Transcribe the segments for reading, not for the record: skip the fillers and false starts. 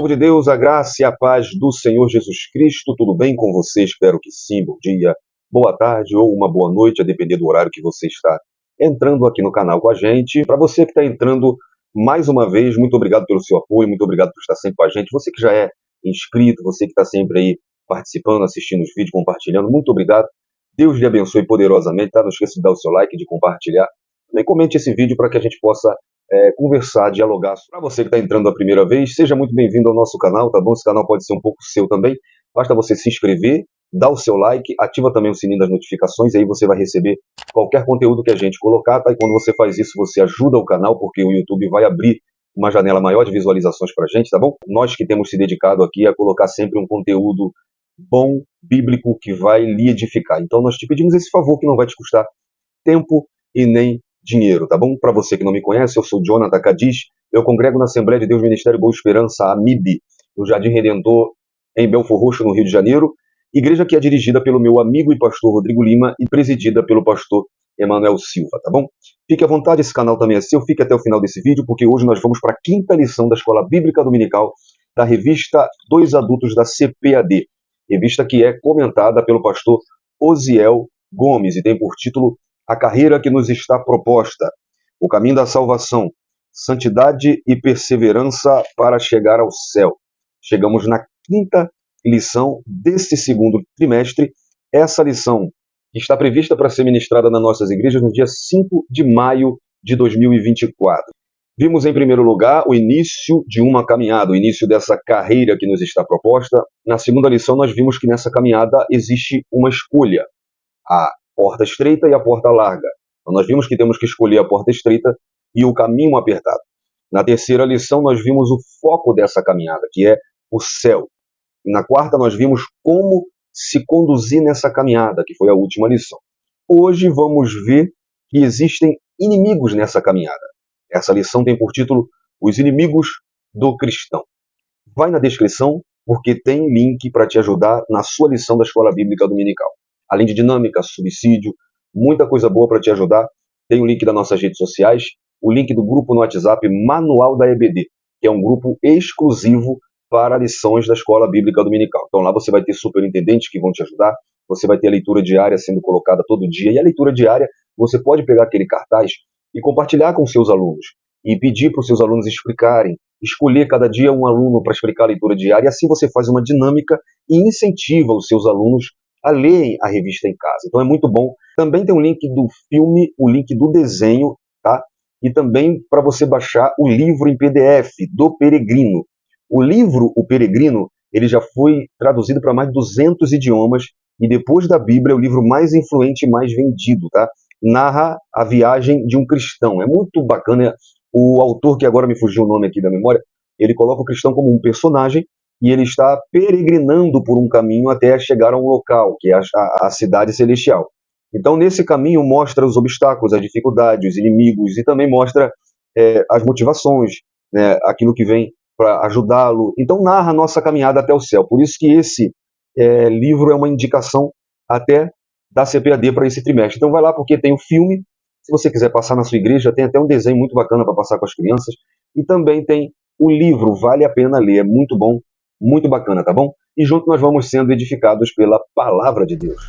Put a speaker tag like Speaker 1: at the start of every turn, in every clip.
Speaker 1: Povo de Deus, a graça e a paz do Senhor Jesus Cristo, tudo bem com você? Espero que sim. Bom dia, boa tarde ou uma boa noite, a depender do horário que você está entrando aqui no canal com a gente. Para você que está entrando mais uma vez, muito obrigado pelo seu apoio, muito obrigado por estar sempre com a gente. Você que já é inscrito, você que está sempre aí participando, assistindo os vídeos, compartilhando, muito obrigado. Deus lhe abençoe poderosamente, tá? Não esqueça de dar o seu like, de compartilhar. Também comente esse vídeo para que a gente possa conversar, dialogar. Para você que está entrando a primeira vez, seja muito bem-vindo ao nosso canal, tá bom? Esse canal pode ser um pouco seu também. Basta você se inscrever, dar o seu like, ativa também o sininho das notificações, e aí você vai receber qualquer conteúdo que a gente colocar, tá? E quando você faz isso, você ajuda o canal, porque o YouTube vai abrir uma janela maior de visualizações para a gente, tá bom? Nós que temos se dedicado aqui a colocar sempre um conteúdo bom, bíblico, que vai lhe edificar. Então nós te pedimos esse favor que não vai te custar tempo e nem dinheiro, tá bom? Para você que não me conhece, eu sou Jonathan Cadiz, eu congrego na Assembleia de Deus Ministério Boa Esperança, AMIB, no Jardim Redentor, em Belfor Roxo, no Rio de Janeiro, igreja que é dirigida pelo meu amigo e pastor Rodrigo Lima e presidida pelo pastor Emanuel Silva, tá bom? Fique à vontade, esse canal também é seu, fique até o final desse vídeo, porque hoje nós vamos para a quinta lição da Escola Bíblica Dominical da revista Dois Adultos da CPAD, revista que é comentada pelo pastor Osiel Gomes e tem por título A Carreira que nos está proposta, o caminho da salvação, santidade e perseverança para chegar ao céu. Chegamos na quinta lição desse segundo trimestre. Essa lição está prevista para ser ministrada nas nossas igrejas no dia 5 de maio de 2024. Vimos em primeiro lugar o início de uma caminhada, o início dessa carreira que nos está proposta. Na segunda lição nós vimos que nessa caminhada existe uma escolha, a porta estreita e a porta larga. Então nós vimos que temos que escolher a porta estreita e o caminho apertado. Na terceira lição nós vimos o foco dessa caminhada, que é o céu. E na quarta nós vimos como se conduzir nessa caminhada, que foi a última lição. Hoje vamos ver que existem inimigos nessa caminhada. Essa lição tem por título Os Inimigos do Cristão. Vai na descrição, porque tem link para te ajudar na sua lição da Escola Bíblica Dominical. Além de dinâmica, subsídio, muita coisa boa para te ajudar. Tem o link das nossas redes sociais, o link do grupo no WhatsApp Manual da EBD, que é um grupo exclusivo para lições da Escola Bíblica Dominical. Então lá você vai ter superintendentes que vão te ajudar, você vai ter a leitura diária sendo colocada todo dia, e a leitura diária você pode pegar aquele cartaz e compartilhar com seus alunos, e pedir para os seus alunos explicarem, escolher cada dia um aluno para explicar a leitura diária, e assim você faz uma dinâmica e incentiva os seus alunos a lerem a revista em casa. Então é muito bom. Também tem o link do filme, o link do desenho, tá? E também para você baixar o livro em PDF do Peregrino. O livro, O Peregrino, ele já foi traduzido para mais de 200 idiomas e depois da Bíblia é o livro mais influente e mais vendido, tá? Narra a viagem de um cristão. É muito bacana. O autor, que agora me fugiu o nome aqui da memória, ele coloca o cristão como um personagem e ele está peregrinando por um caminho até chegar a um local, que é a cidade celestial. Então, nesse caminho, mostra os obstáculos, as dificuldades, os inimigos, e também mostra as motivações, né, aquilo que vem para ajudá-lo. Então, narra a nossa caminhada até o céu. Por isso que esse livro é uma indicação até da CPAD para esse trimestre. Então, vai lá, porque tem o filme. Se você quiser passar na sua igreja, tem até um desenho muito bacana para passar com as crianças. E também tem o livro, vale a pena ler, é muito bom. Muito bacana, tá bom? E junto nós vamos sendo edificados pela Palavra de Deus.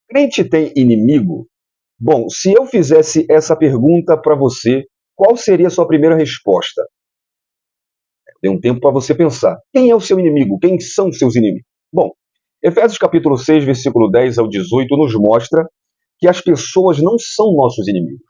Speaker 1: Crente tem inimigo? Bom, se eu fizesse essa pergunta para você, qual seria a sua primeira resposta? Tem um tempo para você pensar. Quem é o seu inimigo? Quem são os seus inimigos? Bom, Efésios capítulo 6, versículo 10 ao 18, nos mostra que as pessoas não são nossos inimigos,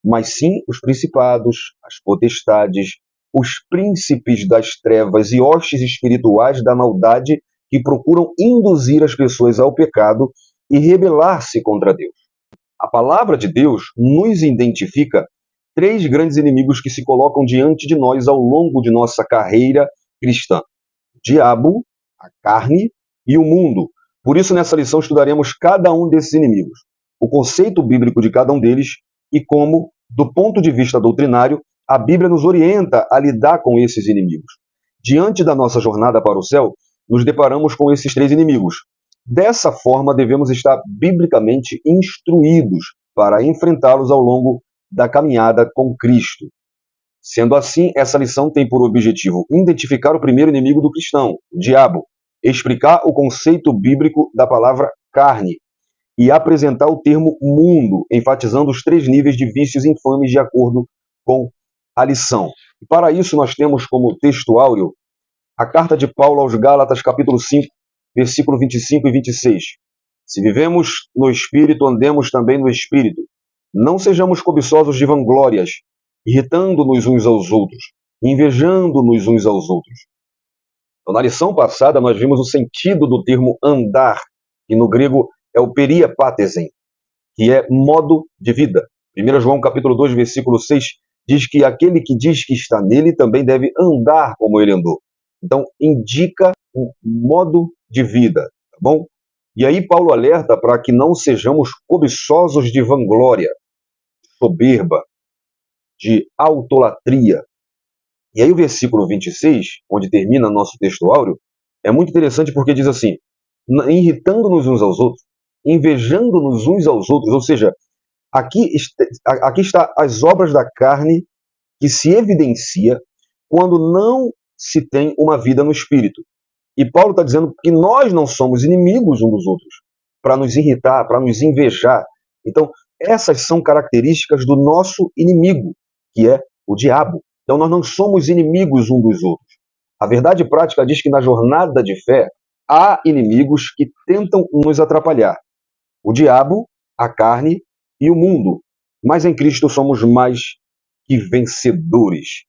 Speaker 1: mas sim os principados, as potestades, os príncipes das trevas e hostes espirituais da maldade que procuram induzir as pessoas ao pecado e rebelar-se contra Deus. A palavra de Deus nos identifica três grandes inimigos que se colocam diante de nós ao longo de nossa carreira cristã: o diabo, a carne e o mundo. Por isso, nessa lição, estudaremos cada um desses inimigos, o conceito bíblico de cada um deles e como, do ponto de vista doutrinário, a Bíblia nos orienta a lidar com esses inimigos. Diante da nossa jornada para o céu, nos deparamos com esses três inimigos. Dessa forma, devemos estar biblicamente instruídos para enfrentá-los ao longo da caminhada com Cristo. Sendo assim, essa lição tem por objetivo identificar o primeiro inimigo do cristão, o diabo, explicar o conceito bíblico da palavra carne e apresentar o termo mundo, enfatizando os três níveis de vícios infames de acordo com a lição. E para isso nós temos como texto áureo a carta de Paulo aos Gálatas, capítulo 5, versículo 25 e 26. Se vivemos no Espírito, andemos também no Espírito. Não sejamos cobiçosos de vanglórias, irritando-nos uns aos outros, invejando-nos uns aos outros. Então, na lição passada, nós vimos o sentido do termo andar, que no grego é o periapatesen, que é modo de vida. 1 João capítulo 2, versículo 6, diz que aquele que diz que está nele também deve andar como ele andou. Então, indica um modo de vida, tá bom? E aí Paulo alerta para que não sejamos cobiçosos de vanglória, soberba, de autolatria. E aí o versículo 26, onde termina nosso texto áureo, é muito interessante porque diz assim, irritando-nos uns aos outros, invejando-nos uns aos outros, ou seja, aqui está as obras da carne que se evidencia quando não se tem uma vida no Espírito. E Paulo está dizendo que nós não somos inimigos uns dos outros, para nos irritar, para nos invejar. Então, essas são características do nosso inimigo, que é o diabo. Então, nós não somos inimigos uns dos outros. A verdade prática diz que na jornada de fé há inimigos que tentam nos atrapalhar. O diabo, a carne e o mundo. Mas em Cristo somos mais que vencedores.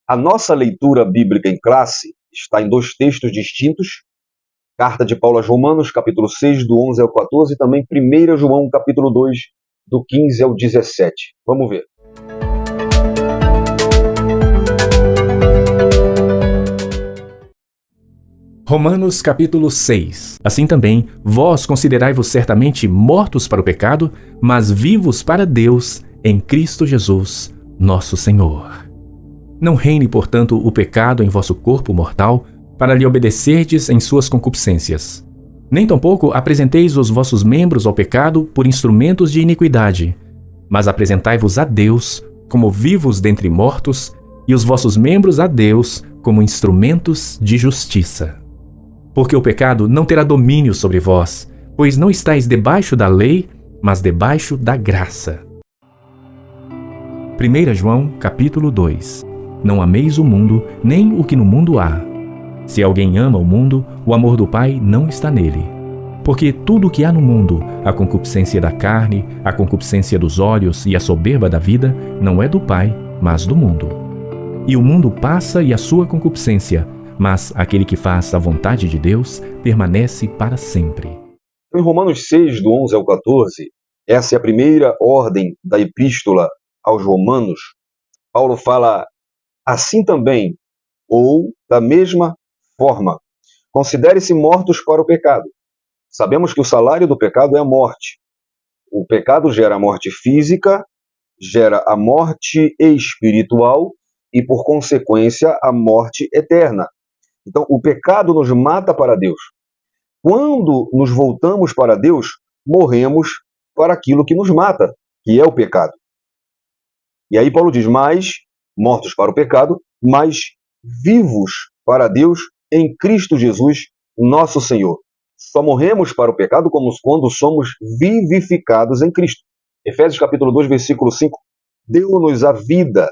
Speaker 1: A nossa leitura bíblica em classe está em dois textos distintos. Carta de Paulo aos Romanos, capítulo 6, do 11 ao 14, e também 1 João, capítulo 2, do 15 ao 17. Vamos ver.
Speaker 2: Romanos capítulo 6. Assim também, vós considerai-vos certamente mortos para o pecado, mas vivos para Deus em Cristo Jesus, nosso Senhor. Não reine, portanto, o pecado em vosso corpo mortal, para lhe obedecerdes em suas concupiscências. Nem tampouco apresenteis os vossos membros ao pecado por instrumentos de iniquidade, mas apresentai-vos a Deus como vivos dentre mortos, e os vossos membros a Deus como instrumentos de justiça. Porque o pecado não terá domínio sobre vós, pois não estáis debaixo da lei, mas debaixo da graça. 1 João, capítulo 2. Não ameis o mundo, nem o que no mundo há. Se alguém ama o mundo, o amor do Pai não está nele. Porque tudo o que há no mundo, a concupiscência da carne, a concupiscência dos olhos e a soberba da vida, não é do Pai, mas do mundo. E o mundo passa e a sua concupiscência, mas aquele que faz a vontade de Deus permanece para sempre.
Speaker 1: Em Romanos 6, do 11 ao 14, essa é a primeira ordem da epístola aos Romanos. Paulo fala assim também, ou da mesma forma, considere-se mortos para o pecado. Sabemos que o salário do pecado é a morte. O pecado gera a morte física, gera a morte espiritual e, por consequência, a morte eterna. Então, o pecado nos mata para Deus. Quando nos voltamos para Deus, morremos para aquilo que nos mata, que é o pecado. E aí Paulo diz, mais mortos para o pecado, mas vivos para Deus em Cristo Jesus, nosso Senhor. Só morremos para o pecado como quando somos vivificados em Cristo. Efésios capítulo 2, versículo 5. Deu-nos a vida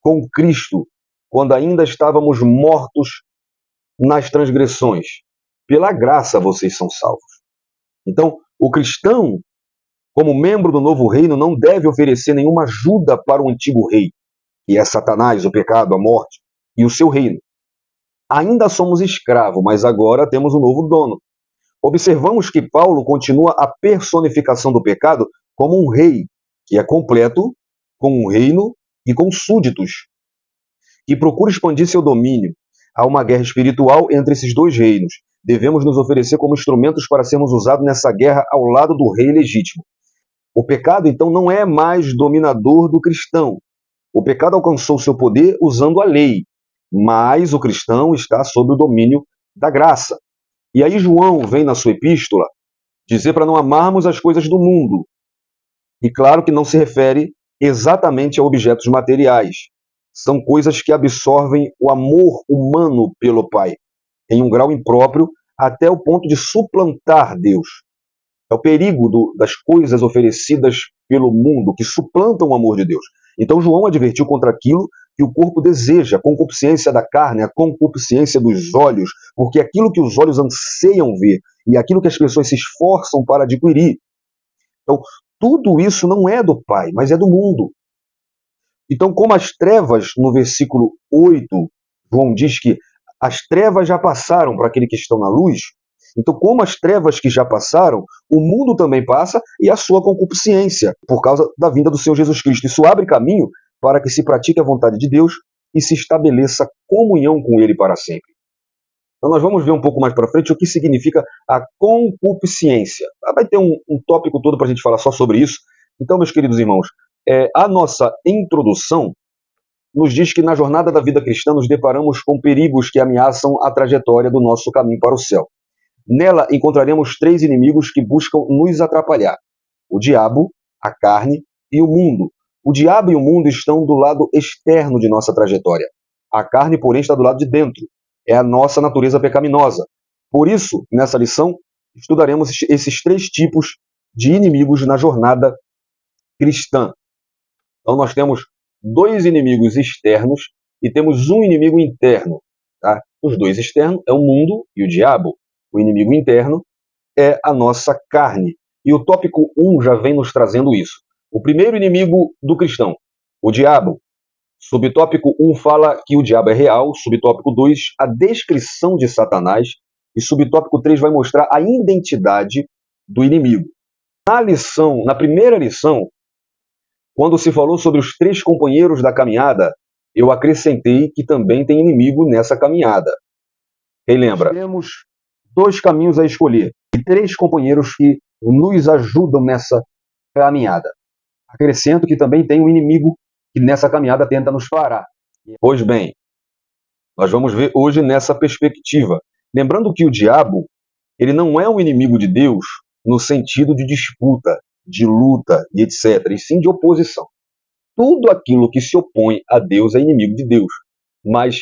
Speaker 1: com Cristo, quando ainda estávamos mortos nas transgressões. Pela graça vocês são salvos. Então, o cristão, como membro do novo reino, não deve oferecer nenhuma ajuda para o antigo rei, que é Satanás, o pecado, a morte e o seu reino. Ainda somos escravos, mas agora temos um novo dono. Observamos que Paulo continua a personificação do pecado como um rei, que é completo, com um reino e com súditos, que procura expandir seu domínio. Há uma guerra espiritual entre esses dois reinos. devemos nos oferecer como instrumentos para sermos usados nessa guerra ao lado do rei legítimo. O pecado, então, não é mais dominador do cristão. O pecado alcançou seu poder usando a lei, mas o cristão está sob o domínio da graça. E aí João vem na sua epístola dizer para não amarmos as coisas do mundo. E claro que não se refere exatamente a objetos materiais. São coisas que absorvem o amor humano pelo Pai, em um grau impróprio, até o ponto de suplantar Deus. É o perigo das coisas oferecidas pelo mundo, que suplantam o amor de Deus. Então João advertiu contra aquilo que o corpo deseja, a concupiscência da carne, a concupiscência dos olhos, porque aquilo que os olhos anseiam ver e aquilo que as pessoas se esforçam para adquirir. Então, tudo isso não é do Pai, mas é do mundo. Então, como as trevas, no versículo 8, João diz que as trevas já passaram para aquele que estão na luz. Então, como as trevas que já passaram, o mundo também passa e a sua concupiscência, por causa da vinda do Senhor Jesus Cristo. Isso abre caminho para que se pratique a vontade de Deus e se estabeleça comunhão com Ele para sempre. Então nós vamos ver um pouco mais para frente o que significa a concupiscência. Vai ter um tópico todo para a gente falar só sobre isso. Então, meus queridos irmãos, a nossa introdução nos diz que na jornada da vida cristã nos deparamos com perigos que ameaçam a trajetória do nosso caminho para o céu. Nela encontraremos 3 inimigos que buscam nos atrapalhar: o diabo, a carne e o mundo. O diabo e o mundo estão do lado externo de nossa trajetória. A carne, porém, está do lado de dentro. É a nossa natureza pecaminosa. Por isso, nessa lição, estudaremos esses 3 tipos de inimigos na jornada cristã. Então nós temos 2 inimigos externos e temos um inimigo interno. Tá? Os 2 externos é o mundo e o diabo. O inimigo interno é a nossa carne. E o tópico 1 já vem nos trazendo isso. O primeiro inimigo do cristão, o diabo. Subtópico 1 fala que o diabo é real. Subtópico 2, a descrição de Satanás. E subtópico 3 vai mostrar a identidade do inimigo. Na primeira lição, quando se falou sobre os 3 companheiros da caminhada, eu acrescentei que também tem inimigo nessa caminhada. Quem lembra? Temos 2 caminhos a escolher e 3 companheiros que nos ajudam nessa caminhada. Acrescento que também tem um inimigo que nessa caminhada tenta nos parar. Pois bem, nós vamos ver hoje nessa perspectiva. Lembrando que o diabo, ele não é um inimigo de Deus no sentido de disputa, de luta e etc., e sim de oposição. Tudo aquilo que se opõe a Deus é inimigo de Deus. Mas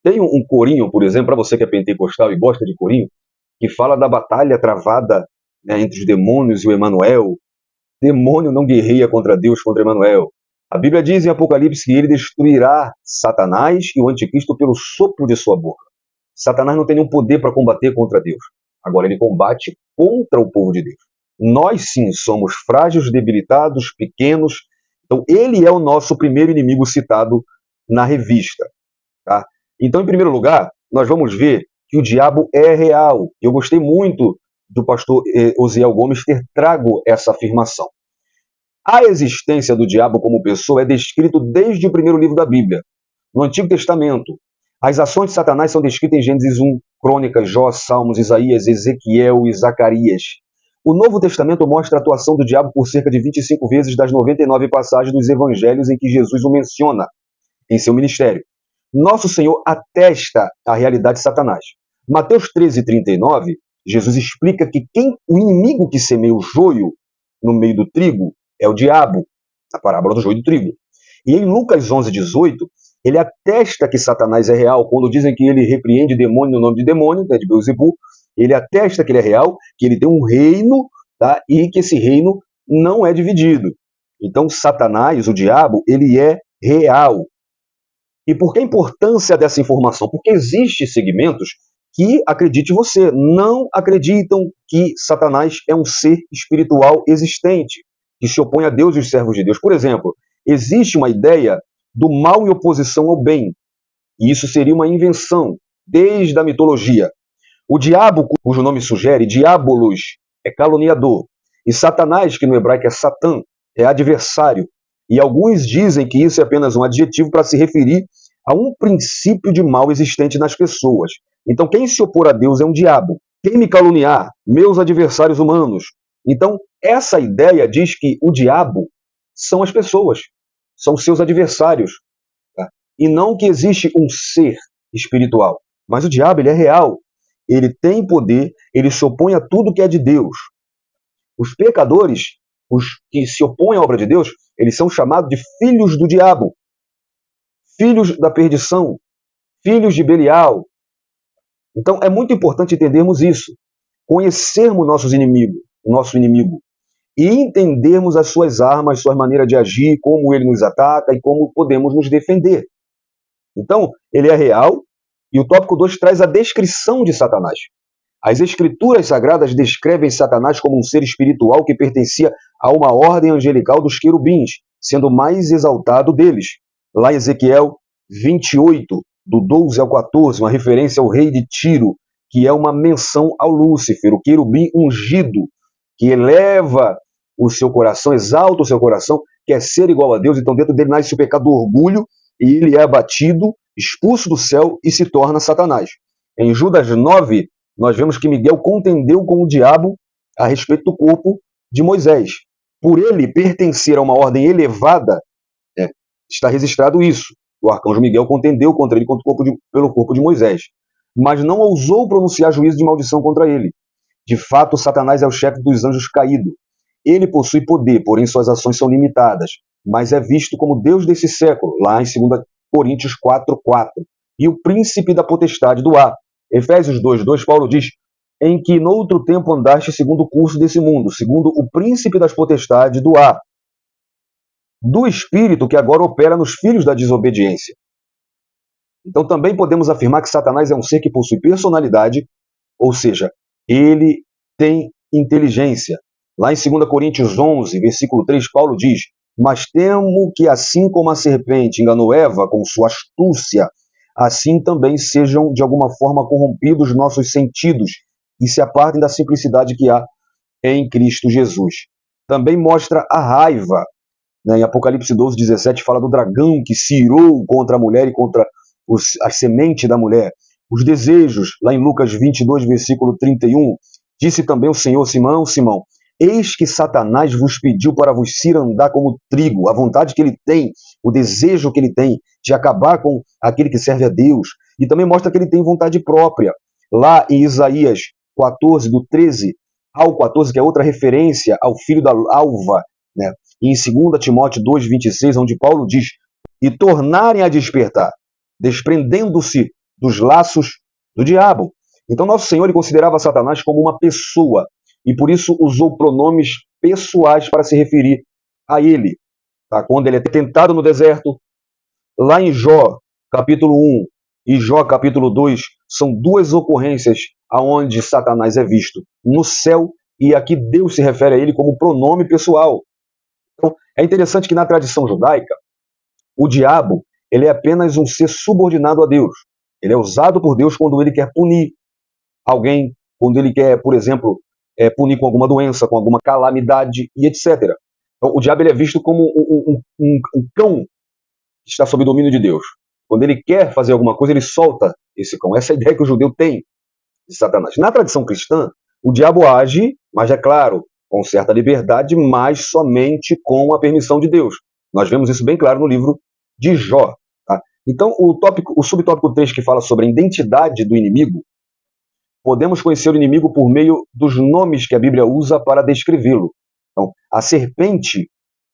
Speaker 1: tem um corinho, por exemplo, para você que é pentecostal e gosta de corinho, que fala da batalha travada, né, entre os demônios e o Emanuel. Demônio não guerreia contra Deus, contra Emanuel. A Bíblia diz em Apocalipse que ele destruirá Satanás e o anticristo pelo sopro de sua boca. Satanás não tem nenhum poder para combater contra Deus. Agora ele combate contra o povo de Deus. Nós sim somos frágeis, debilitados, pequenos. Então ele é o nosso primeiro inimigo citado na revista. Tá? Então, em primeiro lugar, nós vamos ver que o diabo é real. Eu gostei muito do pastor Osiel Gomes ter trago essa afirmação. A existência do diabo como pessoa é descrito desde o primeiro livro da Bíblia, no Antigo Testamento. As ações de Satanás são descritas em Gênesis 1, Crônicas, Jó, Salmos, Isaías, Ezequiel e Zacarias. O Novo Testamento mostra a atuação do diabo por cerca de 25 vezes das 99 passagens dos evangelhos em que Jesus o menciona em seu ministério. Nosso Senhor atesta a realidade de Satanás. Mateus 13:39, Jesus explica que o inimigo que semeia o joio no meio do trigo é o diabo, a parábola do joio e do trigo. E em Lucas 11:18, ele atesta que Satanás é real, quando dizem que ele repreende demônio no nome de demônio, né, de Beelzebul. Ele atesta que ele é real, que ele tem um reino, tá, e que esse reino não é dividido. Então Satanás, o diabo, ele é real. E por que a importância dessa informação? Porque existem segmentos que, acredite você, não acreditam que Satanás é um ser espiritual existente, que se opõe a Deus e os servos de Deus. Por exemplo, existe uma ideia do mal em oposição ao bem. E isso seria uma invenção, desde a mitologia. O diabo, cujo nome sugere, diabolos, é caluniador. E Satanás, que no hebraico é Satã, é adversário. E alguns dizem que isso é apenas um adjetivo para se referir a um princípio de mal existente nas pessoas. Então, quem se opor a Deus é um diabo. Quem me caluniar? Meus adversários humanos. Então, essa ideia diz que o diabo são as pessoas, são seus adversários. Tá? E não que existe um ser espiritual. Mas o diabo, ele é real. Ele tem poder, ele se opõe a tudo que é de Deus. Os pecadores, os que se opõem à obra de Deus, eles são chamados de filhos do diabo, filhos da perdição, filhos de Belial. Então é muito importante entendermos isso, conhecermos nossos inimigos, o nosso inimigo, e entendermos as suas armas, suas maneiras de agir, como ele nos ataca e como podemos nos defender. Então, ele é real, e o tópico 2 traz a descrição de Satanás. As escrituras sagradas descrevem Satanás como um ser espiritual que pertencia a uma ordem angelical dos querubins, sendo o mais exaltado deles. Lá em Ezequiel 28, do 12 ao 14, uma referência ao rei de Tiro, que é uma menção ao Lúcifer, o querubim ungido, que eleva o seu coração, exalta o seu coração, quer ser igual a Deus, então dentro dele nasce o pecado do orgulho, e ele é abatido, expulso do céu e se torna Satanás. Em Judas 9, nós vemos que Miguel contendeu com o diabo a respeito do corpo de Moisés. Por ele pertencer a uma ordem elevada, está registrado isso. O arcanjo Miguel contendeu contra ele pelo corpo de Moisés, mas não ousou pronunciar juízo de maldição contra ele. De fato, Satanás é o chefe dos anjos caído. Ele possui poder, porém suas ações são limitadas, mas é visto como Deus desse século, lá em 2 Coríntios 4:4, e o príncipe da potestade do ar. Efésios 2:2, Paulo diz, em que noutro tempo andaste segundo o curso desse mundo, segundo o príncipe das potestades do ar, do espírito que agora opera nos filhos da desobediência. Então também podemos afirmar que Satanás é um ser que possui personalidade, ou seja, ele tem inteligência. Lá em 2 Coríntios 11, versículo 3, Paulo diz, mas temo que assim como a serpente enganou Eva com sua astúcia, assim também sejam de alguma forma corrompidos nossos sentidos e se apartem da simplicidade que há em Cristo Jesus. Também mostra a raiva. Em Apocalipse 12:17 fala do dragão que se irou contra a mulher e contra a semente da mulher. Os desejos, lá em Lucas 22, versículo 31, disse também o Senhor, Simão, Simão, eis que Satanás vos pediu para vos cirandar como trigo, a vontade que ele tem, o desejo que ele tem de acabar com aquele que serve a Deus. E também mostra que ele tem vontade própria. Lá em Isaías 14, do 13 ao 14, que é outra referência ao filho da alva, né? E em 2 Timóteo 2:26, onde Paulo diz, e tornarem a despertar, desprendendo-se dos laços do diabo. Então nosso Senhor ele considerava Satanás como uma pessoa, e por isso usou pronomes pessoais para se referir a ele. Tá? Quando ele é tentado no deserto, lá em Jó, capítulo 1 e Jó, capítulo 2, são duas ocorrências aonde Satanás é visto no céu, e aqui Deus se refere a ele como pronome pessoal. Então, é interessante que na tradição judaica, o diabo ele é apenas um ser subordinado a Deus. Ele é usado por Deus quando ele quer punir alguém, quando ele quer, por exemplo, punir com alguma doença, com alguma calamidade e etc. Então, o diabo ele é visto como um cão que está sob o domínio de Deus. Quando ele quer fazer alguma coisa, ele solta esse cão. Essa é a ideia que o judeu tem de Satanás. Na tradição cristã, o diabo age, mas é claro, com certa liberdade, mas somente com a permissão de Deus. Nós vemos isso bem claro no livro de Jó. Tá? Então, o subtópico 3, que fala sobre a identidade do inimigo, podemos conhecer o inimigo por meio dos nomes que a Bíblia usa para descrevê-lo. Então, a serpente,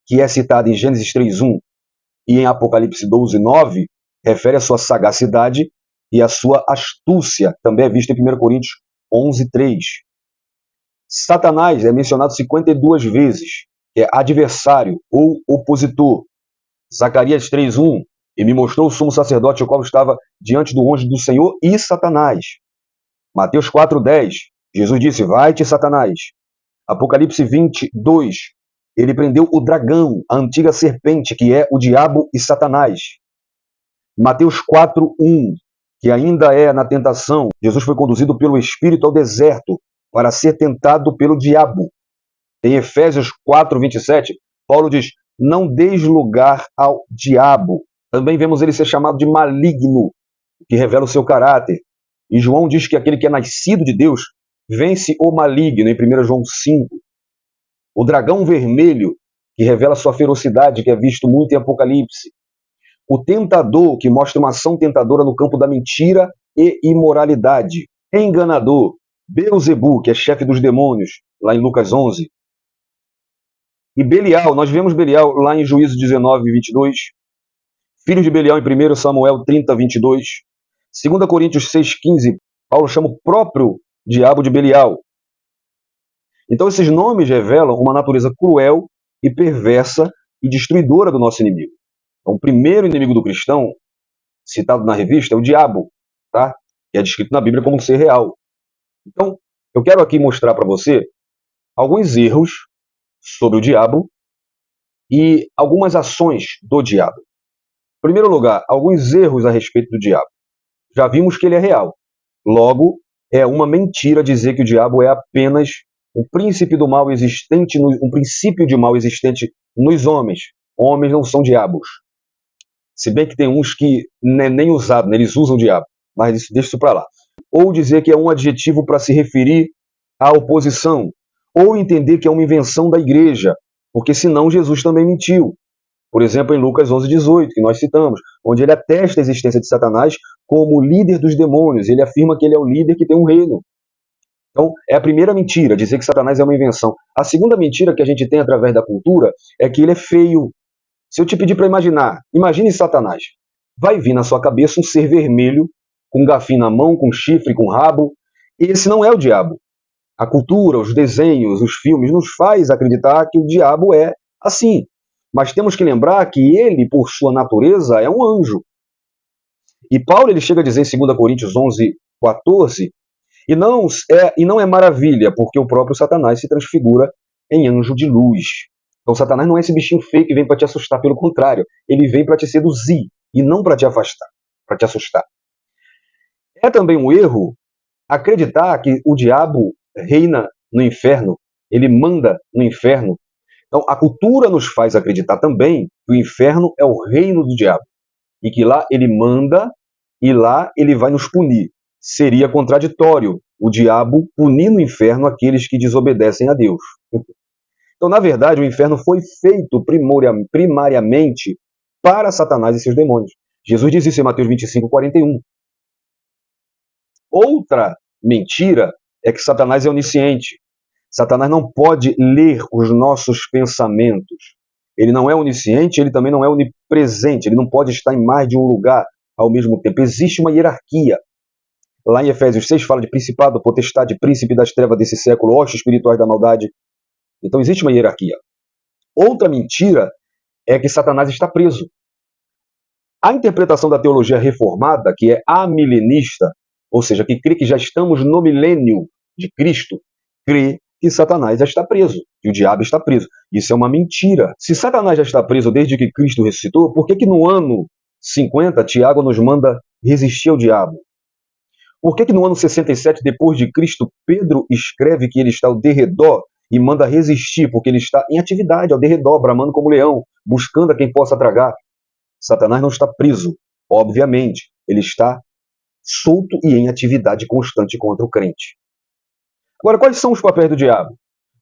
Speaker 1: que é citada em Gênesis 3:1 e em Apocalipse 12:9, refere à sua sagacidade e à sua astúcia, também é vista em 1 Coríntios 11:3. Satanás é mencionado 52 vezes, é adversário ou opositor. Zacarias 3:1, e me mostrou o sumo sacerdote, o qual estava diante do anjo do Senhor e Satanás. Mateus 4:10, Jesus disse, vai-te, Satanás. Apocalipse 22, ele prendeu o dragão, a antiga serpente, que é o diabo e Satanás. Mateus 4:1, que ainda é na tentação, Jesus foi conduzido pelo Espírito ao deserto para ser tentado pelo diabo. Em Efésios 4:27, Paulo diz, não deis lugar ao diabo. Também vemos ele ser chamado de maligno, que revela o seu caráter. E João diz que aquele que é nascido de Deus vence o maligno, em 1 João 5. O dragão vermelho, que revela sua ferocidade, que é visto muito em Apocalipse. O tentador, que mostra uma ação tentadora no campo da mentira e imoralidade. Enganador, Beelzebu, que é chefe dos demônios, lá em Lucas 11. E Belial, nós vemos Belial lá em Juízo 19, 22. Filho de Belial em 1 Samuel 30, 22. 2 Coríntios 6, 15, Paulo chama o próprio diabo de Belial. Então esses nomes revelam uma natureza cruel e perversa e destruidora do nosso inimigo. Então, o primeiro inimigo do cristão, citado na revista, é o diabo, tá? Que é descrito na Bíblia como um ser real. Então, eu quero aqui mostrar para você alguns erros sobre o diabo e algumas ações do diabo. Em primeiro lugar, alguns erros a respeito do diabo. Já vimos que ele é real. Logo, é uma mentira dizer que o diabo é apenas um príncipe do mal existente, um princípio de mal existente nos homens. Homens não são diabos. Se bem que tem uns que nem usado, né? Eles usam o diabo. Mas deixa isso para lá. Ou dizer que é um adjetivo para se referir à oposição. Ou entender que é uma invenção da igreja. Porque senão Jesus também mentiu. Por exemplo, em Lucas 11, 18, que nós citamos, onde ele atesta a existência de Satanás como líder dos demônios. Ele afirma que ele é o líder que tem um reino. Então, é a primeira mentira, dizer que Satanás é uma invenção. A segunda mentira que a gente tem através da cultura é que ele é feio. Se eu te pedir para imaginar, imagine Satanás. Vai vir na sua cabeça um ser vermelho, com um garfinho na mão, com chifre, com rabo. Esse não é o diabo. A cultura, os desenhos, os filmes nos faz acreditar que o diabo é assim. Mas temos que lembrar que ele, por sua natureza, é um anjo. E Paulo ele chega a dizer em 2 Coríntios 11, 14, e não é maravilha, porque o próprio Satanás se transfigura em anjo de luz. Então Satanás não é esse bichinho feio que vem para te assustar, pelo contrário, ele vem para te seduzir e não para te afastar, para te assustar. É também um erro acreditar que o diabo reina no inferno, ele manda no inferno. Então a cultura nos faz acreditar também que o inferno é o reino do diabo e que lá ele manda e lá ele vai nos punir. Seria contraditório o diabo punir no inferno aqueles que desobedecem a Deus. Então, na verdade, o inferno foi feito primariamente para Satanás e seus demônios. Jesus diz isso em Mateus 25, 41. Outra mentira é que Satanás é onisciente. Satanás não pode ler os nossos pensamentos. Ele não é onisciente, ele também não é onipresente. Ele não pode estar em mais de um lugar ao mesmo tempo. Existe uma hierarquia. Lá em Efésios 6 fala de principado, potestade, príncipe das trevas desse século, hostes espirituais da maldade. Então existe uma hierarquia. Outra mentira é que Satanás está preso. A interpretação da teologia reformada, que é amilenista, ou seja, que crê que já estamos no milênio de Cristo, crê que Satanás já está preso, que o diabo está preso. Isso é uma mentira. Se Satanás já está preso desde que Cristo ressuscitou, por que no ano 50 Tiago nos manda resistir ao diabo? Por que no ano 67 depois de Cristo Pedro escreve que ele está ao derredor e manda resistir, porque ele está em atividade ao derredor, bramando como leão, buscando a quem possa tragar? Satanás não está preso, obviamente. Ele está solto e em atividade constante contra o crente. Agora, quais são os papéis do diabo?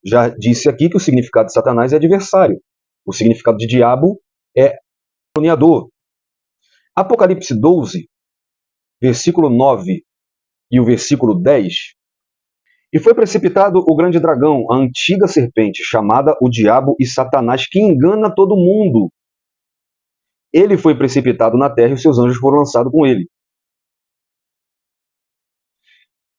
Speaker 1: Já disse aqui que o significado de Satanás é adversário. O significado de diabo é caluniador. Apocalipse 12, versículo 9 e o versículo 10. E foi precipitado o grande dragão, a antiga serpente, chamada o diabo e Satanás, que engana todo mundo. Ele foi precipitado na terra e os seus anjos foram lançados com ele.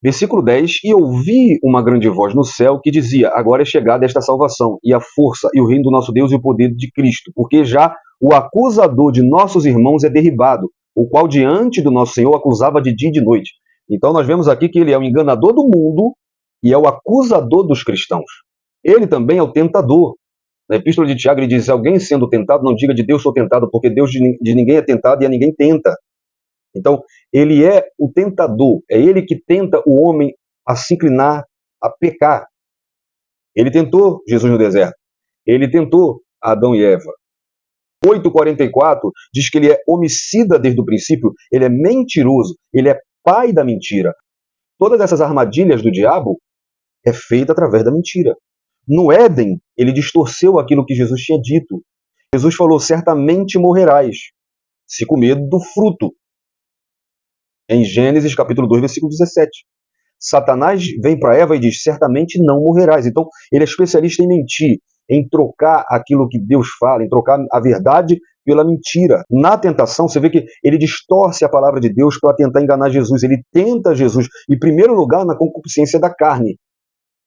Speaker 1: Versículo 10. E ouvi uma grande voz no céu que dizia: agora é chegada esta salvação, e a força, e o reino do nosso Deus e o poder de Cristo, porque já o acusador de nossos irmãos é derribado, o qual diante do nosso Senhor acusava de dia e de noite. Então nós vemos aqui que ele é o enganador do mundo e é o acusador dos cristãos. Ele também é o tentador. Na Epístola de Tiago ele diz: alguém sendo tentado, não diga de Deus sou tentado, porque Deus de ninguém é tentado e a ninguém tenta. Então, ele é o tentador, é ele que tenta o homem a se inclinar, a pecar. Ele tentou Jesus no deserto, ele tentou Adão e Eva. 8,44 diz que ele é homicida desde o princípio, ele é mentiroso, ele é pai da mentira. Todas essas armadilhas do diabo é feita através da mentira. No Éden, ele distorceu aquilo que Jesus tinha dito. Jesus falou, certamente morrerás, se comer do fruto. Em Gênesis capítulo 2, versículo 17. Satanás vem para Eva e diz, certamente não morrerás. Então, ele é especialista em mentir, em trocar aquilo que Deus fala, em trocar a verdade pela mentira. Na tentação, você vê que ele distorce a palavra de Deus para tentar enganar Jesus. Ele tenta Jesus, em primeiro lugar, na concupiscência da carne.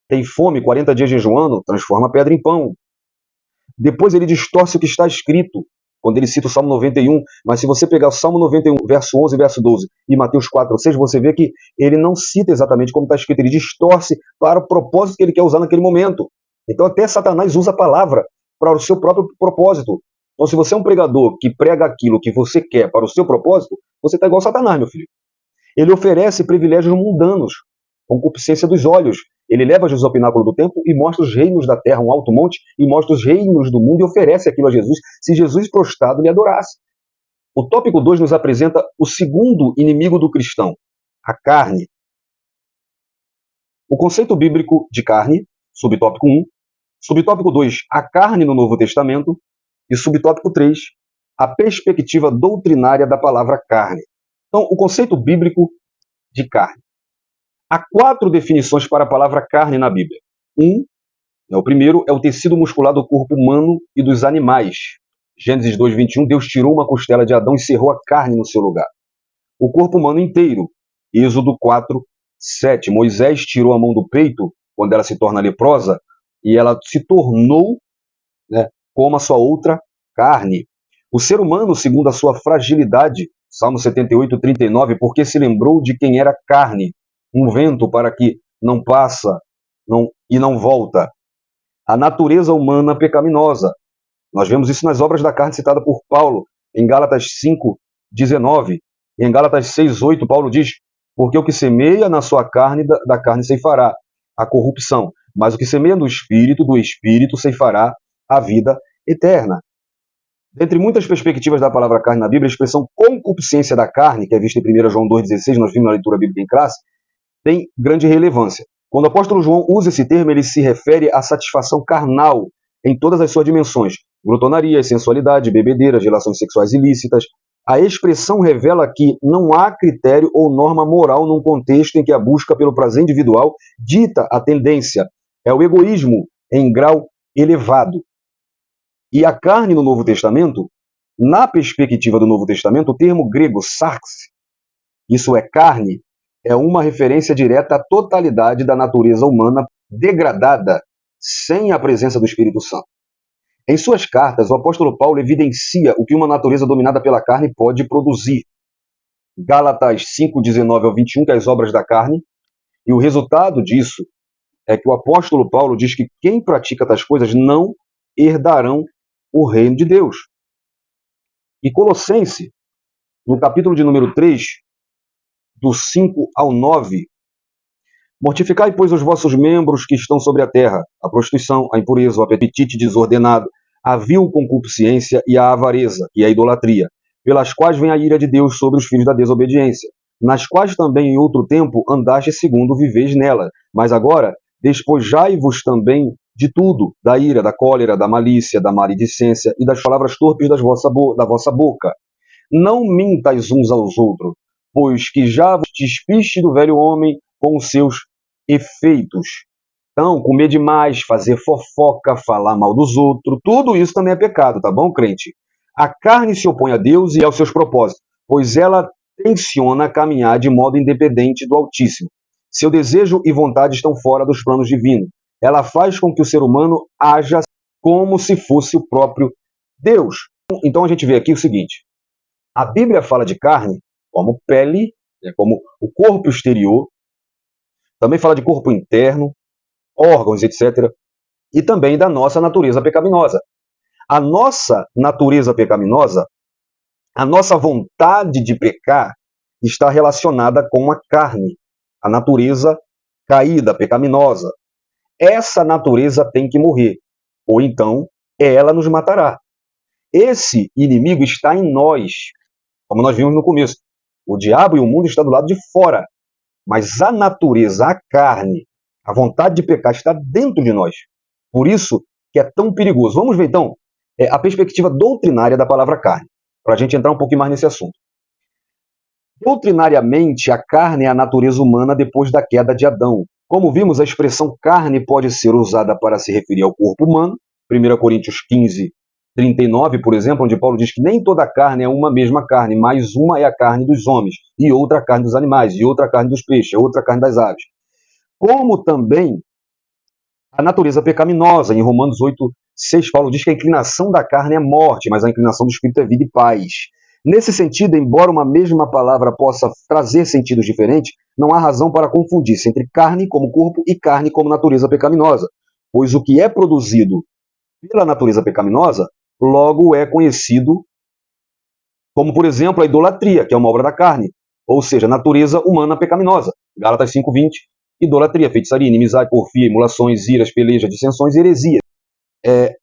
Speaker 1: Tem fome, 40 dias jejuando, transforma a pedra em pão. Depois ele distorce o que está escrito, quando ele cita o Salmo 91, mas se você pegar o Salmo 91, verso 11 e verso 12, e Mateus 4, 6, você vê que ele não cita exatamente como está escrito, ele distorce para o propósito que ele quer usar naquele momento. Então até Satanás usa a palavra para o seu próprio propósito. Então se você é um pregador que prega aquilo que você quer para o seu propósito, você está igual a Satanás, meu filho. Ele oferece privilégios mundanos, concupiscência dos olhos. Ele leva Jesus ao pináculo do templo e mostra os reinos da terra, um alto monte, e mostra os reinos do mundo e oferece aquilo a Jesus, se Jesus prostrado lhe adorasse. O tópico 2 nos apresenta o segundo inimigo do cristão, a carne. O conceito bíblico de carne, subtópico 1, subtópico 2, a carne no Novo Testamento, e subtópico 3, a perspectiva doutrinária da palavra carne. Então, o conceito bíblico de carne. Há 4 definições para a palavra carne na Bíblia. O primeiro é o tecido muscular do corpo humano e dos animais. Gênesis 2:21, Deus tirou uma costela de Adão e cerrou a carne no seu lugar. O corpo humano inteiro. Êxodo 4:7, Moisés tirou a mão do peito, quando ela se torna leprosa, e ela se tornou, como a sua outra carne. O ser humano, segundo a sua fragilidade, Salmo 78:39, porque se lembrou de quem era carne, um vento para que não passa e não volta. A natureza humana pecaminosa. Nós vemos isso nas obras da carne citada por Paulo, em Gálatas 5:19. Em Gálatas 6:8, Paulo diz, porque o que semeia na sua carne, da carne ceifará a corrupção, mas o que semeia no espírito, do espírito ceifará a vida eterna. Dentre muitas perspectivas da palavra carne na Bíblia, a expressão concupiscência da carne, que é vista em 1 João 2,16, nós vimos na leitura bíblica em classe, tem grande relevância. Quando o apóstolo João usa esse termo, ele se refere à satisfação carnal em todas as suas dimensões. Glutonaria, sensualidade, bebedeiras, relações sexuais ilícitas. A expressão revela que não há critério ou norma moral num contexto em que a busca pelo prazer individual dita a tendência. É o egoísmo em grau elevado. E a carne no Novo Testamento, na perspectiva do Novo Testamento, o termo grego sarx, isso é carne, é uma referência direta à totalidade da natureza humana degradada sem a presença do Espírito Santo. Em suas cartas, o apóstolo Paulo evidencia o que uma natureza dominada pela carne pode produzir. Gálatas 5:19-21, que é as obras da carne, e o resultado disso é que o apóstolo Paulo diz que quem pratica tais coisas não herdarão o reino de Deus. E Colossenses, no capítulo de número 3, do 5 ao 9, mortificai, pois, os vossos membros que estão sobre a terra, a prostituição, a impureza, o apetite desordenado, a vil concupiscência e a avareza, e a idolatria, pelas quais vem a ira de Deus sobre os filhos da desobediência, nas quais também em outro tempo andastes segundo viveis nela, mas agora despojai-vos também de tudo, da ira, da cólera, da malícia, da maledicência e das palavras torpes da vossa boca. Não mintais uns aos outros, pois que já vos despiste do velho homem com os seus efeitos. Então, comer demais, fazer fofoca, falar mal dos outros, tudo isso também é pecado, tá bom, crente? A carne se opõe a Deus e aos seus propósitos, pois ela tenciona caminhar de modo independente do Altíssimo. Seu desejo e vontade estão fora dos planos divinos. Ela faz com que o ser humano haja como se fosse o próprio Deus. Então a gente vê aqui o seguinte, a Bíblia fala de carne como pele, como o corpo exterior, também fala de corpo interno, órgãos, etc. E também da nossa natureza pecaminosa. A nossa natureza pecaminosa, a nossa vontade de pecar, está relacionada com a carne, a natureza caída, pecaminosa. Essa natureza tem que morrer, ou então ela nos matará. Esse inimigo está em nós, como nós vimos no começo. O diabo e o mundo estão do lado de fora. Mas a natureza, a carne, a vontade de pecar está dentro de nós. Por isso que é tão perigoso. Vamos ver então a perspectiva doutrinária da palavra carne, para a gente entrar um pouquinho mais nesse assunto. Doutrinariamente, a carne é a natureza humana depois da queda de Adão. Como vimos, a expressão carne pode ser usada para se referir ao corpo humano. 1 Coríntios 15, 39, por exemplo, onde Paulo diz que nem toda carne é uma mesma carne, mas uma é a carne dos homens, e outra a carne dos animais, e outra a carne dos peixes, outra a carne das aves. Como também a natureza pecaminosa. Em Romanos 8, 6, Paulo diz que a inclinação da carne é morte, mas a inclinação do espírito é vida e paz. Nesse sentido, embora uma mesma palavra possa trazer sentidos diferentes, não há razão para confundir-se entre carne como corpo e carne como natureza pecaminosa, pois o que é produzido pela natureza pecaminosa logo é conhecido como, por exemplo, a idolatria, que é uma obra da carne, ou seja, natureza humana pecaminosa. Gálatas 5:20, idolatria, feitiçaria, inimizade, porfia, emulações, iras, pelejas, dissensões e heresias.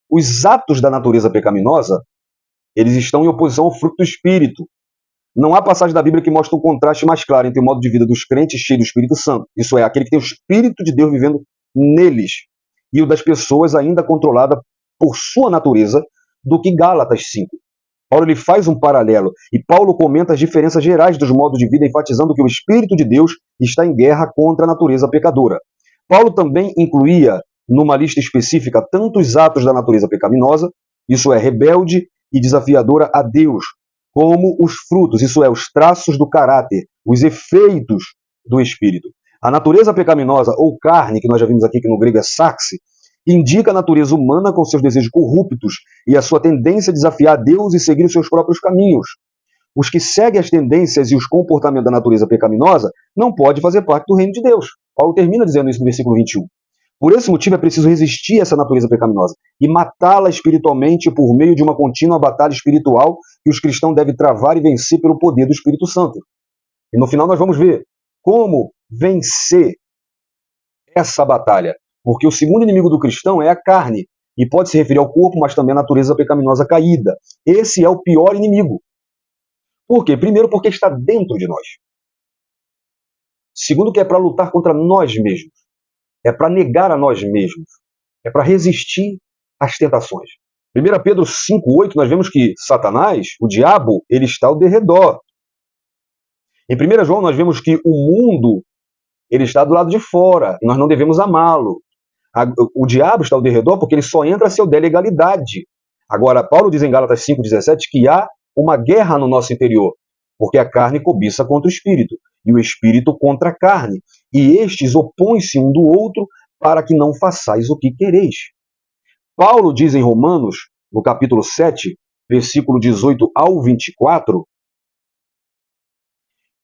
Speaker 1: Os atos da natureza pecaminosa, eles estão em oposição ao fruto do Espírito. Não há passagem da Bíblia que mostre um contraste mais claro entre o modo de vida dos crentes cheio do Espírito Santo, isso é, aquele que tem o Espírito de Deus vivendo neles, e o das pessoas ainda controlada por sua natureza, do que Gálatas 5. Paulo ele faz um paralelo, e Paulo comenta as diferenças gerais dos modos de vida, enfatizando que o Espírito de Deus está em guerra contra a natureza pecadora. Paulo também incluía, numa lista específica, tanto os atos da natureza pecaminosa, isso é, rebelde e desafiadora a Deus, como os frutos, isso é, os traços do caráter, os efeitos do Espírito. A natureza pecaminosa, ou carne, que nós já vimos aqui que no grego é sarxe, indica a natureza humana com seus desejos corruptos e a sua tendência a desafiar Deus e seguir os seus próprios caminhos. Os que seguem as tendências e os comportamentos da natureza pecaminosa não podem fazer parte do reino de Deus. Paulo termina dizendo isso no versículo 21. Por esse motivo é preciso resistir a essa natureza pecaminosa e matá-la espiritualmente por meio de uma contínua batalha espiritual que os cristãos devem travar e vencer pelo poder do Espírito Santo. E no final nós vamos ver como vencer essa batalha. Porque o segundo inimigo do cristão é a carne, e pode se referir ao corpo, mas também à natureza pecaminosa caída. Esse é o pior inimigo. Por quê? Primeiro, porque está dentro de nós. Segundo, que é para lutar contra nós mesmos. É para negar a nós mesmos. É para resistir às tentações. 1 Pedro 5,8, nós vemos que Satanás, o diabo, ele está ao derredor. Em 1 João, nós vemos que o mundo, ele está do lado de fora, e nós não devemos amá-lo. O diabo está ao derredor porque ele só entra se eu der legalidade. Agora, Paulo diz em Gálatas 5,17 que há uma guerra no nosso interior, porque a carne cobiça contra o espírito, e o espírito contra a carne, e estes opõem-se um do outro para que não façais o que quereis. Paulo diz em Romanos, no capítulo 7, versículo 18 ao 24,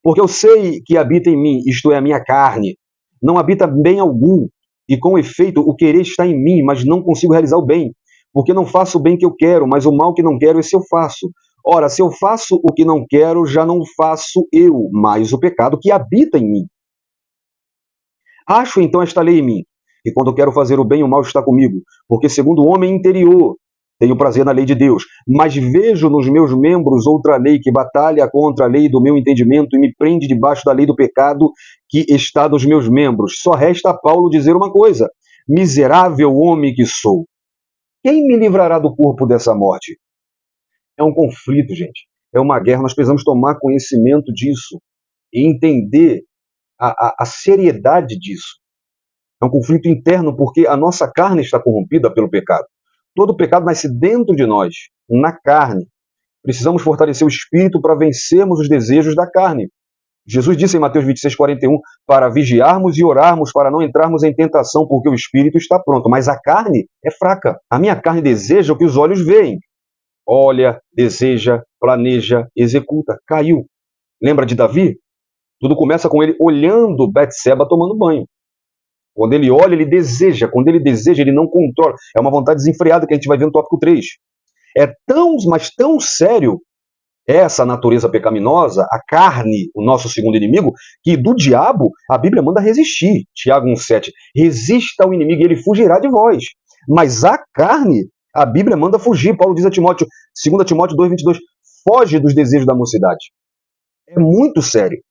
Speaker 1: porque eu sei que habita em mim, isto é, a minha carne, não habita bem algum, e com efeito o querer está em mim, mas não consigo realizar o bem, porque não faço o bem que eu quero, mas o mal que não quero, esse eu faço. Ora, se eu faço o que não quero, já não faço eu, mas o pecado que habita em mim. Acho então esta lei em mim, que quando quero fazer o bem, o mal está comigo, porque segundo o homem interior, tenho prazer na lei de Deus, mas vejo nos meus membros outra lei que batalha contra a lei do meu entendimento e me prende debaixo da lei do pecado que está nos meus membros. Só resta a Paulo dizer uma coisa: miserável homem que sou, quem me livrará do corpo dessa morte? É um conflito, gente. É uma guerra. Nós precisamos tomar conhecimento disso e entender a seriedade disso. É um conflito interno porque a nossa carne está corrompida pelo pecado. Todo pecado nasce dentro de nós, na carne. Precisamos fortalecer o espírito para vencermos os desejos da carne. Jesus disse em Mateus 26:41, para vigiarmos e orarmos, para não entrarmos em tentação, porque o espírito está pronto, mas a carne é fraca. A minha carne deseja o que os olhos veem. Olha, deseja, planeja, executa. Caiu. Lembra de Davi? Tudo começa com ele olhando Betseba tomando banho. Quando ele olha, ele deseja. Quando ele deseja, ele não controla. É uma vontade desenfreada que a gente vai ver no tópico 3. É tão, mas tão sério essa natureza pecaminosa, a carne, o nosso segundo inimigo, que do diabo a Bíblia manda resistir. Tiago 1,7. Resista ao inimigo e ele fugirá de vós. Mas a carne, a Bíblia manda fugir. Paulo diz a Timóteo, 2 Timóteo 2,22, foge dos desejos da mocidade. é muito sério.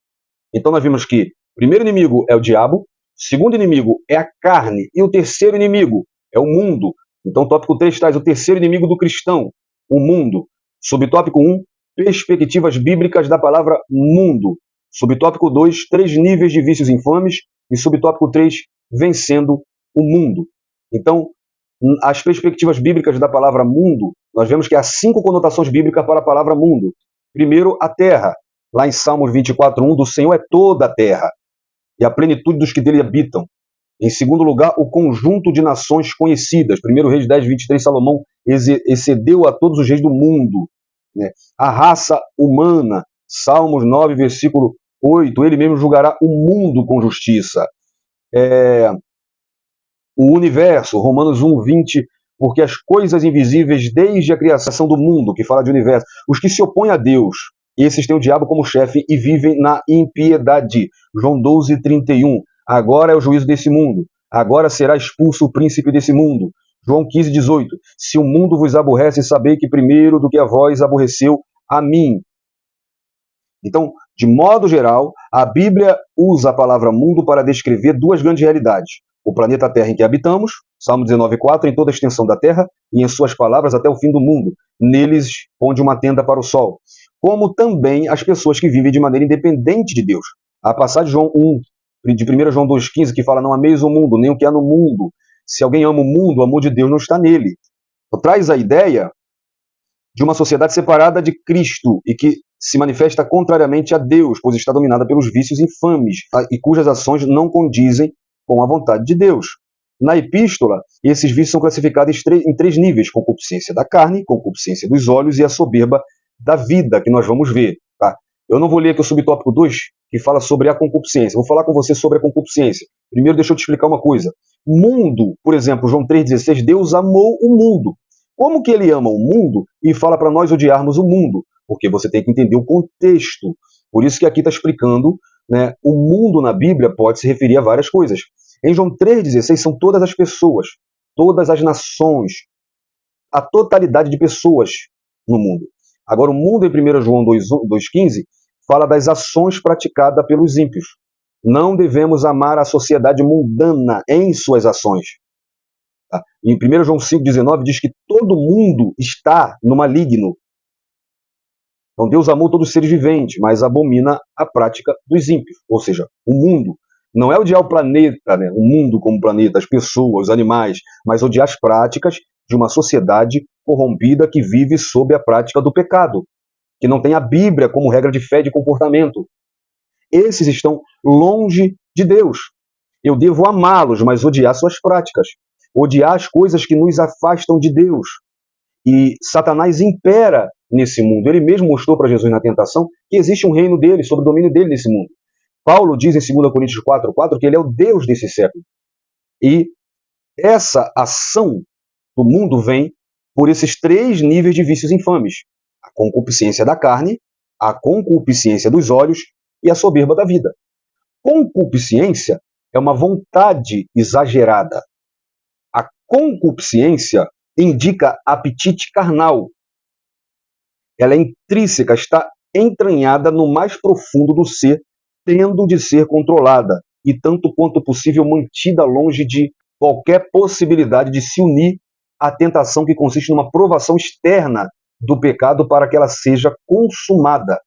Speaker 1: Então nós vimos que o primeiro inimigo é o diabo, o segundo inimigo é a carne e o terceiro inimigo é o mundo. Então o tópico 3 traz o terceiro inimigo do cristão, o mundo. Subtópico 1, perspectivas bíblicas da palavra mundo. Subtópico 2, 3 níveis de vícios infames. E subtópico 3, vencendo o mundo. Então, as perspectivas bíblicas da palavra mundo, nós vemos que há 5 conotações bíblicas para a palavra mundo. Primeiro, a terra. Lá em Salmos 24:1, do Senhor é toda a terra, e a plenitude dos que dele habitam. Em segundo lugar, o conjunto de nações conhecidas. 1 Reis 10:23, Salomão excedeu a todos os reis do mundo. Né? A raça humana. Salmos 9, versículo 8, ele mesmo julgará o mundo com justiça. O universo, Romanos 1:20, porque as coisas invisíveis desde a criação do mundo, que fala de universo, os que se opõem a Deus, esses têm o diabo como chefe e vivem na impiedade. João 12:31, agora é o juízo desse mundo, agora será expulso o príncipe desse mundo. João 15:18, se o mundo vos aborrece, sabei que primeiro do que a vós aborreceu a mim. Então, de modo geral, a Bíblia usa a palavra mundo para descrever 2 grandes realidades. O planeta Terra em que habitamos, Salmo 19:4, em toda a extensão da terra, e em suas palavras até o fim do mundo. Neles onde uma tenda para o sol. Como também as pessoas que vivem de maneira independente de Deus. A passagem de João 1, de 1 João 2,15, que fala, não ameis o mundo, nem o que há no mundo. Se alguém ama o mundo, o amor de Deus não está nele. Então, traz a ideia de uma sociedade separada de Cristo e que se manifesta contrariamente a Deus, pois está dominada pelos vícios infames e cujas ações não condizem com a vontade de Deus. Na epístola, esses vícios são classificados em 3 níveis: concupiscência da carne, concupiscência dos olhos e a soberba da vida, que nós vamos ver. Tá? Eu não vou ler aqui o subtópico 2, que fala sobre a concupiscência. Vou falar com você sobre a concupiscência. Primeiro, deixa eu te explicar uma coisa. Mundo, por exemplo, João 3,16, Deus amou o mundo. Como que ele ama o mundo e fala para nós odiarmos o mundo? Porque você tem que entender o contexto. Por isso que aqui está explicando, né, o mundo na Bíblia pode se referir a várias coisas. Em João 3,16 são todas as pessoas, todas as nações, a totalidade de pessoas no mundo. Agora, o mundo em 1 João 2,15 fala das ações praticadas pelos ímpios. Não devemos amar a sociedade mundana em suas ações. Tá? Em 1 João 5,19 diz que todo mundo está no maligno. Então Deus amou todos os seres viventes, mas abomina a prática dos ímpios. Ou seja, o mundo. Não é odiar o planeta, né? O mundo como planeta, as pessoas, os animais, mas odiar as práticas de uma sociedade corrompida que vive sob a prática do pecado, que não tem a Bíblia como regra de fé e de comportamento. Esses estão longe de Deus. Eu devo amá-los, mas odiar suas práticas. Odiar as coisas que nos afastam de Deus. E Satanás impera nesse mundo. Ele mesmo mostrou para Jesus na tentação que existe um reino dele, sob o domínio dele nesse mundo. Paulo diz em 2 Coríntios 4,4 que ele é o Deus desse século. E essa ação do mundo vem por esses 3 níveis de vícios infames. A concupiscência da carne, a concupiscência dos olhos e a soberba da vida. Concupiscência é uma vontade exagerada. A concupiscência indica apetite carnal. Ela é intrínseca, está entranhada no mais profundo do ser, tendo de ser controlada e tanto quanto possível mantida longe de qualquer possibilidade de se unir à tentação que consiste numa provação externa do pecado para que ela seja consumada.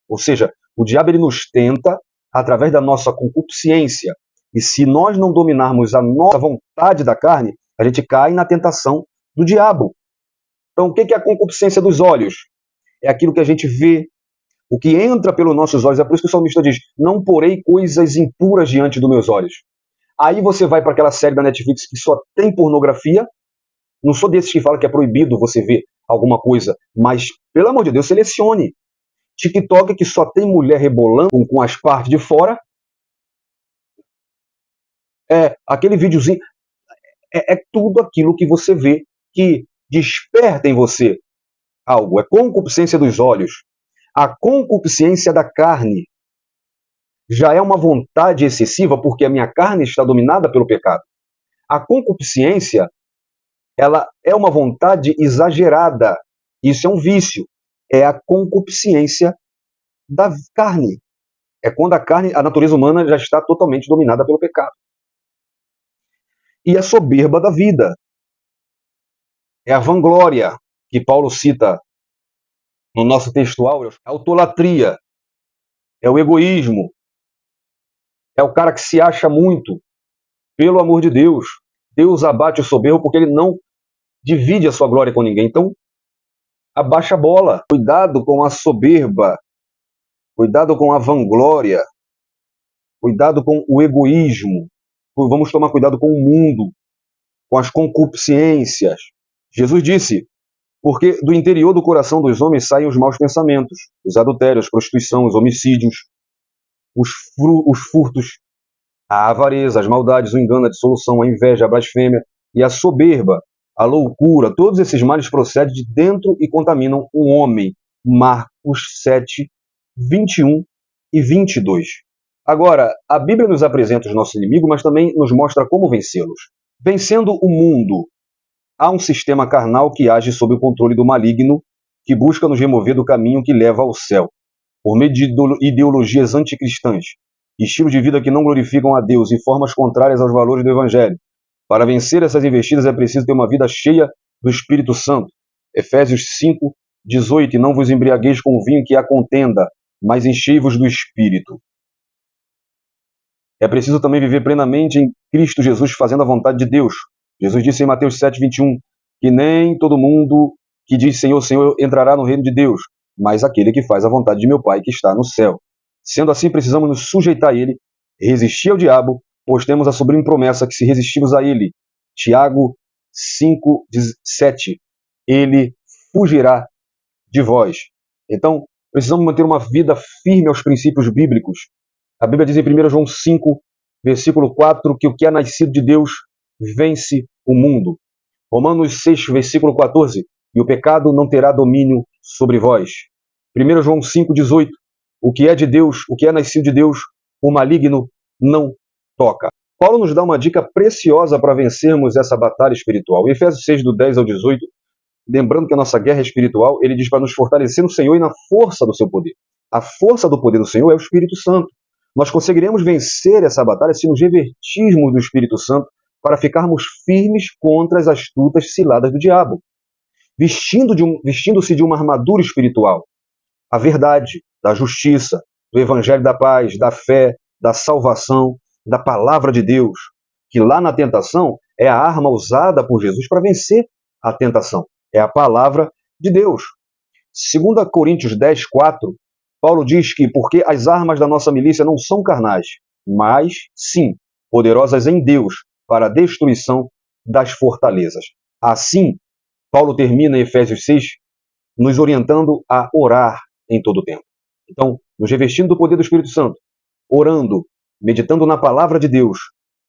Speaker 1: Ou seja, o diabo ele nos tenta através da nossa concupiscência. E se nós não dominarmos a nossa vontade da carne, a gente cai na tentação do diabo. Então, o que é a concupiscência dos olhos? É aquilo que a gente vê, o que entra pelos nossos olhos. É por isso que o salmista diz, não porei coisas impuras diante dos meus olhos. Aí você vai para aquela série da Netflix que só tem pornografia. Não sou desses que falam que é proibido você ver alguma coisa, mas, pelo amor de Deus, selecione. TikTok que só tem mulher rebolando com as partes de fora. Aquele videozinho. É tudo aquilo que você vê que desperta em você algo. É concupiscência dos olhos. A concupiscência da carne já é uma vontade excessiva porque a minha carne está dominada pelo pecado. A concupiscência, ela é uma vontade exagerada. Isso é um vício. É a concupiscência da carne. É quando a natureza humana já está totalmente dominada pelo pecado. E a soberba da vida. É a vanglória, que Paulo cita no nosso texto áureo. É a autolatria. É o egoísmo. É o cara que se acha muito. Pelo amor de Deus. Deus abate o soberbo porque ele não divide a sua glória com ninguém. Então, abaixa a bola. Cuidado com a soberba. Cuidado com a vanglória. Cuidado com o egoísmo. Vamos tomar cuidado com o mundo, com as concupiscências. Jesus disse, porque do interior do coração dos homens saem os maus pensamentos, os adultérios, a prostituição, os homicídios, os furtos, a avareza, as maldades, o engano, a dissolução, a inveja, a blasfêmia e a soberba, a loucura. Todos esses males procedem de dentro e contaminam o homem. Marcos 7, 21 e 22. Agora, a Bíblia nos apresenta os nossos inimigos, mas também nos mostra como vencê-los. Vencendo o mundo, há um sistema carnal que age sob o controle do maligno, que busca nos remover do caminho que leva ao céu, por meio de ideologias anticristãs, estilos de vida que não glorificam a Deus e formas contrárias aos valores do Evangelho. Para vencer essas investidas é preciso ter uma vida cheia do Espírito Santo. Efésios 5, 18. E não vos embriagueis com o vinho que há contenda, mas enchei-vos do Espírito. É preciso também viver plenamente em Cristo Jesus, fazendo a vontade de Deus. Jesus disse em Mateus 7, 21, que nem todo mundo que diz Senhor, Senhor entrará no reino de Deus, mas aquele que faz a vontade de meu Pai que está no céu. Sendo assim, precisamos nos sujeitar a Ele, resistir ao diabo, pois temos a sublime promessa que se resistirmos a Ele, Tiago 5, 7, Ele fugirá de vós. Então, precisamos manter uma vida firme aos princípios bíblicos. A Bíblia diz em 1 João 5, versículo 4, que o que é nascido de Deus vence o mundo. Romanos 6, versículo 14, e o pecado não terá domínio sobre vós. 1 João 5, 18, o que é de Deus, o que é nascido de Deus, o maligno não toca. Paulo nos dá uma dica preciosa para vencermos essa batalha espiritual. Em Efésios 6, do 10 ao 18, lembrando que a nossa guerra é espiritual, ele diz para nos fortalecer no Senhor e na força do seu poder. A força do poder do Senhor é o Espírito Santo. Nós conseguiremos vencer essa batalha se nos revertirmos do Espírito Santo para ficarmos firmes contra as astutas ciladas do diabo, vestindo-se de uma armadura espiritual, a verdade, da justiça, do evangelho da paz, da fé, da salvação, da palavra de Deus, que lá na tentação é a arma usada por Jesus para vencer a tentação, é a palavra de Deus. 2 Coríntios 10, 4, Paulo diz que porque as armas da nossa milícia não são carnais, mas, sim, poderosas em Deus para a destruição das fortalezas. Assim, Paulo termina em Efésios 6, nos orientando a orar em todo o tempo. Então, nos revestindo do poder do Espírito Santo, orando, meditando na palavra de Deus,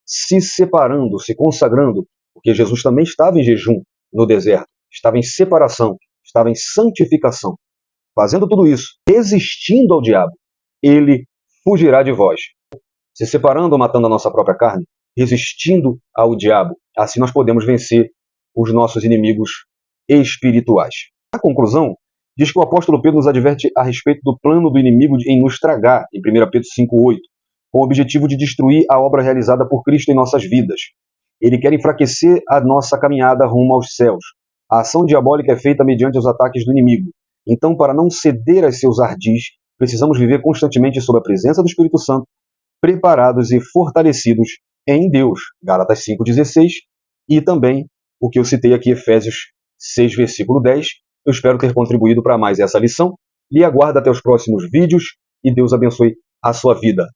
Speaker 1: se separando, se consagrando, porque Jesus também estava em jejum no deserto, estava em separação, estava em santificação. Fazendo tudo isso, resistindo ao diabo, ele fugirá de vós. Se separando ou matando a nossa própria carne, resistindo ao diabo. Assim nós podemos vencer os nossos inimigos espirituais. A conclusão diz que o apóstolo Pedro nos adverte a respeito do plano do inimigo em nos tragar, em 1 Pedro 5,8, com o objetivo de destruir a obra realizada por Cristo em nossas vidas. Ele quer enfraquecer a nossa caminhada rumo aos céus. A ação diabólica é feita mediante os ataques do inimigo. Então, para não ceder a seus ardis, precisamos viver constantemente sob a presença do Espírito Santo, preparados e fortalecidos em Deus. Gálatas 5,16 e também o que eu citei aqui, Efésios 6, versículo 10. Eu espero ter contribuído para mais essa lição. Lhe aguardo até os próximos vídeos e Deus abençoe a sua vida.